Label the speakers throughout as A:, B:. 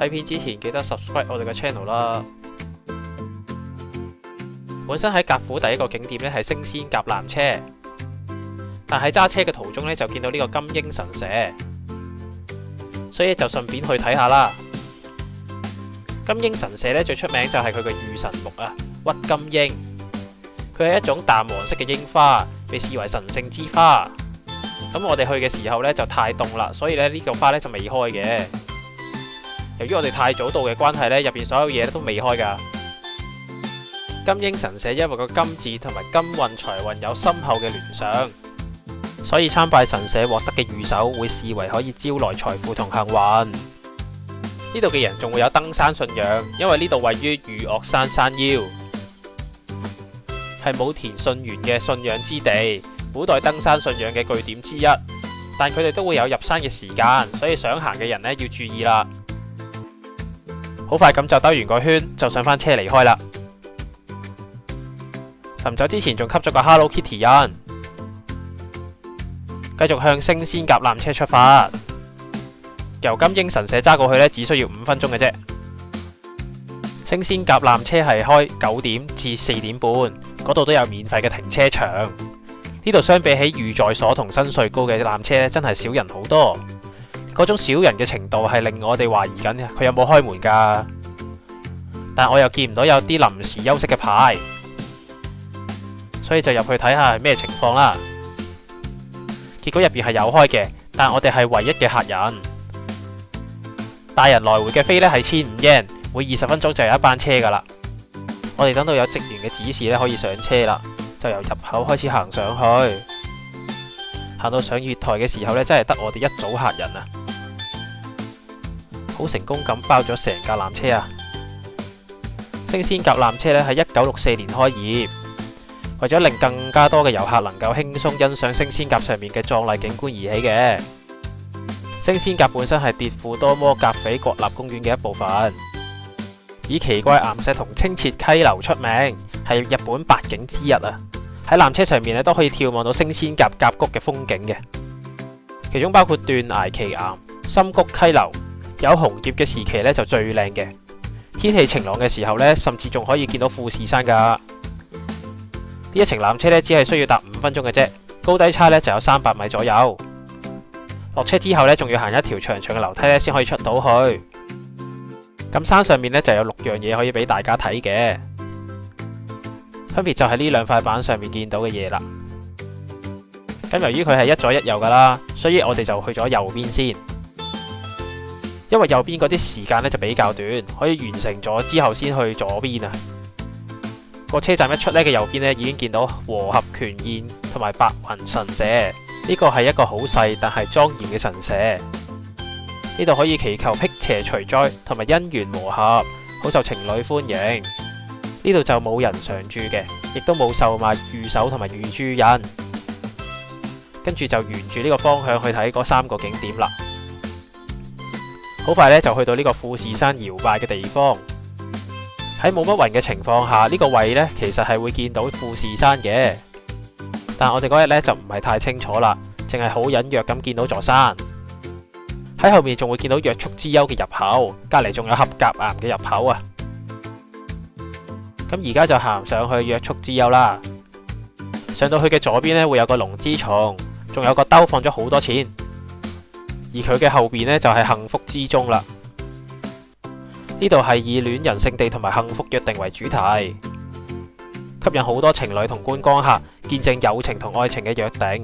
A: 睇片之前記得 subscribe 我哋嘅 channel 啦。本身喺甲府第一個景點呢係星仙甲纜車，但喺揸車嘅途中呢就見到呢個金鷹神社，所以就順便去睇下啦。金鷹神社呢最出名就係佢嘅御神木啊，鬱金鷹。佢係一種淡黃色嘅櫻花，被視為神聖之花。咁我哋去嘅時候呢就太凍啦，所以呢個花呢就未開嘅。由於我哋太早到嘅關係呢，入邊所有嘢都未開噶。金鷹神社因為個金字同埋金運財運有深厚嘅聯想，所以參拜神社獲得嘅御守會視為可以招來財富同幸運。呢度嘅人仲會有登山信仰，因為呢度位於御嶽山山腰，係武田信玄嘅信仰之地，古代登山信仰嘅據點之一。但佢哋都會有入山嘅時間，所以想行嘅人呢要注意啦。好快咁就兜完個圈，就上返車離開啦。臨走之前仲吸咗個 Hello Kitty 印，繼續向星仙甲纜車出發。由金鷹神社揸過去呢，只需要5分鐘嘅啫。星仙甲纜車係開9點至4點半，嗰度都有免費嘅停車場。呢度相比起御在所同新穗高嘅纜車呢，真係少人好多。嗰種少人嘅程度係令我哋懷疑緊佢有冇開門㗎。但我又見唔到有啲臨時休息嘅牌，所以就入去睇下係咩情況啦。結果入邊係有開嘅，但我哋係唯一嘅客人。大人來回嘅飛呢係1500 yen，每20分鐘就有一班車噶啦。我哋等到有職員嘅指示呢，可以上車啦，就由入口開始行上去。行到上月台嘅時候呢，真係得我哋一組客人啊！好成功咁包咗成架纜車啊！星仙甲纜車呢喺1964年開業，為咗令更加多嘅遊客能夠輕鬆欣賞星仙甲上面嘅壯麗景觀而起嘅。星仙甲本身係跌庫多摩甲斐國立公園嘅一部分，以奇怪岩石同清澈溪流出名，係日本8景之一啊！喺纜車上面咧都可以眺望到星仙甲峽谷嘅風景嘅，其中包括斷崖奇岩、深谷溪流，有紅葉嘅時期咧就最靚嘅。天氣晴朗嘅時候咧，甚至仲可以見到富士山噶。呢一程纜車咧只係需要搭5分鐘嘅啫，高低差咧就有300米左右。落車之後呢，仲要行一條長長嘅樓梯呢，先可以出到去。咁山上面呢，就有6樣嘢可以俾大家睇嘅，分別就係呢2塊板上面見到嘅嘢啦。咁由於佢係一左一右噶啦，所以我哋就去咗右邊先，因為右邊嗰啲時間呢就比較短，可以完成咗之後先去左邊啊。個車站一出呢嘅右邊呢，已經見到和合權現同埋白雲神社。呢個係一個好細但係莊嚴嘅神社，呢度可以祈求辟邪除災同埋姻緣和合，好受情侶歡迎。呢度就冇人常住嘅，亦都冇售賣御守同埋御朱印。跟住就沿住呢個方向去睇嗰3個景點啦。好快呢，就去到呢個富士山搖擺嘅地方。喺冇乜雲嘅情況下，呢個位呢其實係會見到富士山嘅。但我哋嗰日呢就唔係太清楚啦，淨係好隱約咁見到座山。喺後面仲會見到約束之丘嘅入口，隔籬仲有合甲岩嘅入口啊。咁而家就行上去約束之丘啦。上到去嘅左邊呢會有個龍之松，仲有個兜放咗好多錢。而佢嘅後邊呢就係幸福之鐘啦。呢度係以戀人聖地同埋幸福約定為主題，吸引好多情侶同觀光客見證友情同愛情嘅約定。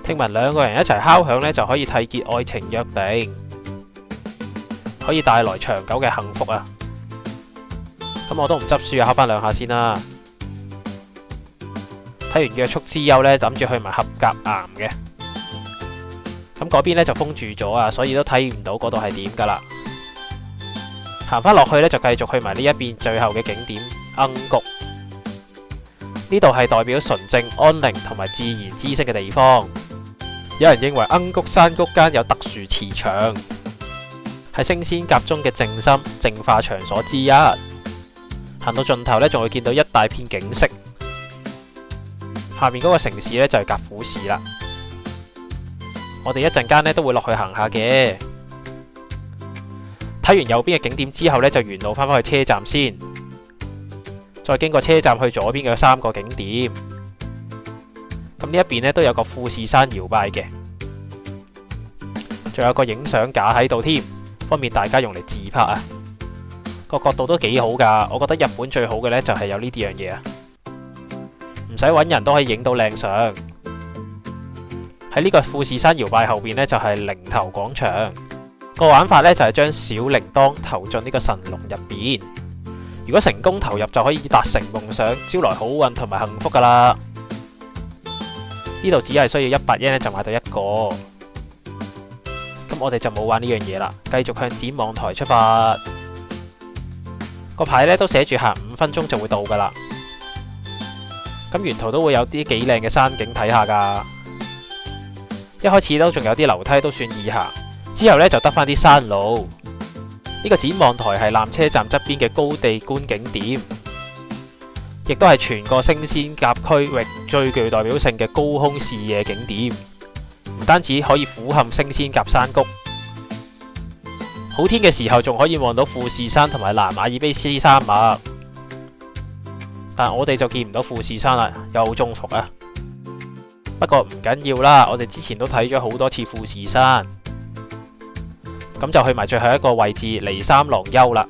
A: 聽聞2個人一齊敲響呢，就可以締結愛情約定，可以帶來長久嘅幸福啊！咁我都唔執輸啊，敲翻2下先啦。睇完約束之丘呢，諗住去埋合甲岩嘅。咁嗰邊呢就封住咗啊，所以都睇唔到嗰度係點噶啦。行翻落去呢，就繼續去埋呢一邊最後嘅景點鶯谷。呢度係代表純正、安寧同埋自然知識嘅地方。有人認為鶯谷山谷間有特殊磁場，係星仙甲中嘅靜心淨化場所之一。行到盡頭呢，仲會見到一大片景色。下面嗰個城市呢，就係甲府市啦。我哋一陣間呢都會落去行下嘅。睇完右邊嘅景點之後呢，就沿路返返去車站先，再經過車站去左邊嘅3個景點。咁呢一邊呢，都有個富士山搖擺嘅，仲有個影相架喺度添，方便大家用嚟自拍啊。個角度都幾好噶，我覺得日本最好嘅呢，就係有呢啲樣嘢啊，唔使揾人都可以影到靚相。喺呢個富士山搖擺後邊呢，就係鈴頭廣場。個玩法呢，就係將小鈴鐺投進呢個神籠入邊，如果成功投入就可以達成夢想，招來好運同埋幸福噶啦。呢度只係需要100 yen 就買到一個。咁我哋就冇玩呢樣嘢啦，繼續向展望台出發。個牌呢都寫住行5分鐘就會到噶啦。咁沿途都會有啲幾靚嘅山景睇下噶。一開始都仲有啲樓梯都算易行，之後呢就得返啲山路。呢個展望台係纜車站側邊嘅高地觀景點，亦都係全個升仙甲區域最具代表性嘅高空視野景點。唔單止可以俯瞰升仙甲山谷，好天嘅時候仲可以望到富士山同埋南馬爾卑斯山脈。但我哋就見唔到富士山啦，又中伏啊！不過唔緊要啦，我哋之前都睇咗好多次富士山，咁就去埋最後一個位置離三郎丘啦。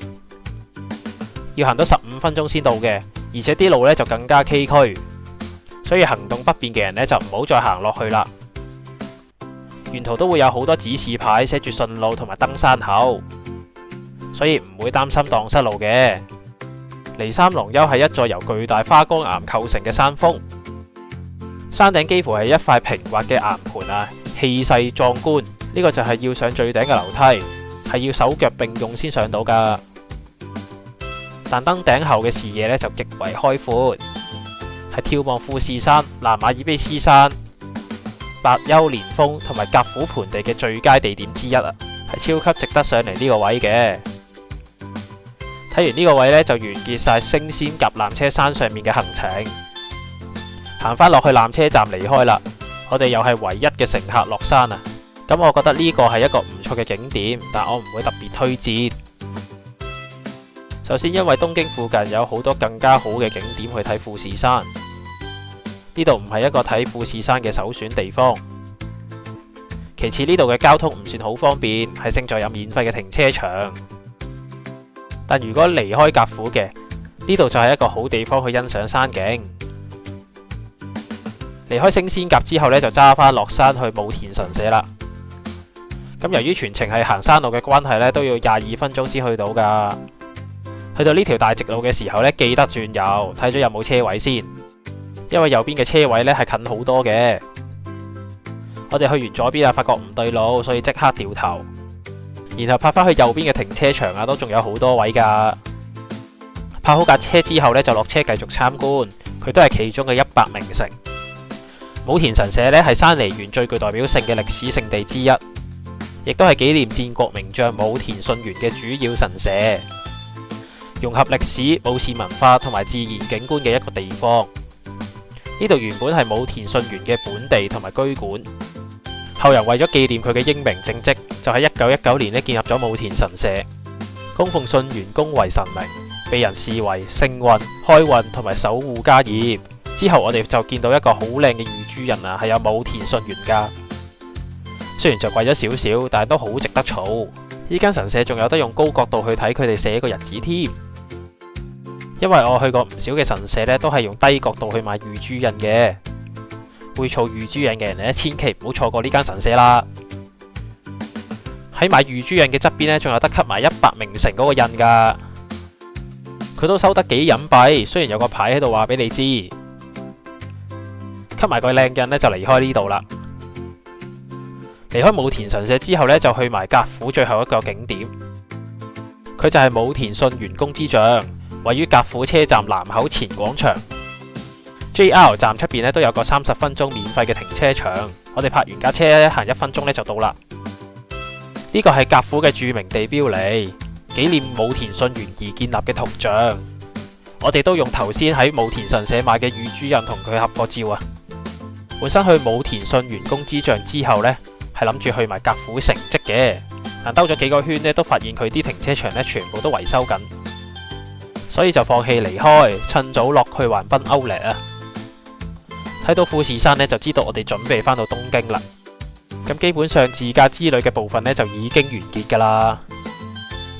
A: 要行到15分鐘先到嘅，而且啲路呢就更加崎嶇，所以行動不便嘅人呢就唔好再行落去啦。沿途都會有好多指示牌寫住順路同埋登山口，所以唔會擔心蕩失路嘅。離三郎丘係一座由巨大花崗岩構成嘅山峰。山頂幾乎係一塊平滑嘅岩盤啊，氣勢壯觀。呢個就係要上最頂嘅樓梯，係要手腳並用先上到噶。但登頂後嘅視野呢就極為開闊，係眺望富士山、南馬爾卑斯山、白丘連峰同埋甲府盆地嘅最佳地點之一啊，係超級值得上嚟呢個位嘅。睇完呢個位呢，就完結晒升仙甲纜車山上面嘅行程。行返落去纜車站離開啦，我哋又係唯一嘅乘客落山啊！咁我覺得呢個係一個唔錯嘅景點，但我唔會特別推薦。首先因為東京附近有好多更加好嘅景點去睇富士山，呢度唔係一個睇富士山嘅首選地方。其次呢度嘅交通唔算好方便，係勝在有免費嘅停車場。但如果離開甲府嘅，呢度就係一個好地方去欣賞山景。離開升仙甲之後呢，就揸返落山去武田神社啦。咁由於全程係行山路嘅關係呢，都要22分鐘先去到噶。去到呢條大直路嘅時候呢，記得轉右，睇咗有冇車位先，因為右邊嘅車位呢係近好多嘅。我哋去完左邊啊，發覺唔對路，所以即刻掉頭，然後泊返去右邊嘅停車場啊，都仲有好多位噶。泊好架車之後呢，就落車繼續參觀，佢都係其中嘅100名城。武田神社呢係山梨縣最具代表性嘅歷史勝地之一，亦都係紀念戰國名將武田信玄嘅主要神社，融合歷史、武士文化同埋自然景觀嘅一個地方。呢度原本係武田信玄嘅本地同埋居館，後人為咗紀念佢嘅英明政績，就喺1919年建立咗武田神社，供奉信玄公為神明，被人視為勝運、開運同埋守護家業。之後我哋就見到一個好靚嘅御朱印啊，係有武田信玄噶。雖然就貴咗少少，但係都好值得儲。呢間神社仲有得用高角度去睇佢哋寫個日子添。因為我去過唔少嘅神社呢，都係用低角度去買御朱印嘅。會儲御朱印嘅人呢，千祈唔好錯過呢間神社啦。喺買御朱印嘅側邊呢，仲有得吸埋100名城嗰個印噶。佢都收得幾隱蔽，雖然有個牌喺度話俾你知。吸埋個靚印呢，就離開呢度啦。離開武田神社之後呢，就去埋甲府最後一個景點。佢就係武田信玄宮之像，位於甲府車站南口前廣場。JR 站出邊呢都有個30分鐘免費嘅停車場。我哋泊完架車行1分鐘呢就到啦。呢個係甲府嘅著名地標嚟，紀念武田信玄而建立嘅銅像。我哋都用頭先喺武田神社買嘅御朱印同佢合個照啊。本身去武田信玄宮之像之後呢，係諗住去埋甲府城跡嘅，行兜咗幾個圈呢，都發現佢啲停車場呢全部都維修緊，所以就放棄離開，趁早落去橫濱Outlet啊！睇到富士山呢，就知道我哋準備返到東京啦。咁基本上自駕之旅嘅部分呢，就已經完結㗎啦，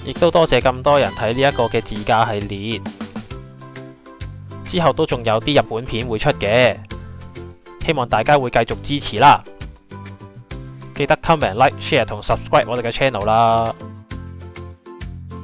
A: 亦都多謝咁多人睇呢一個嘅自駕系列。之後都仲有啲日本片會出嘅，希望大家會繼續支持啦。記得 comment、like、share 同 subscribe 我哋嘅 channel 啦。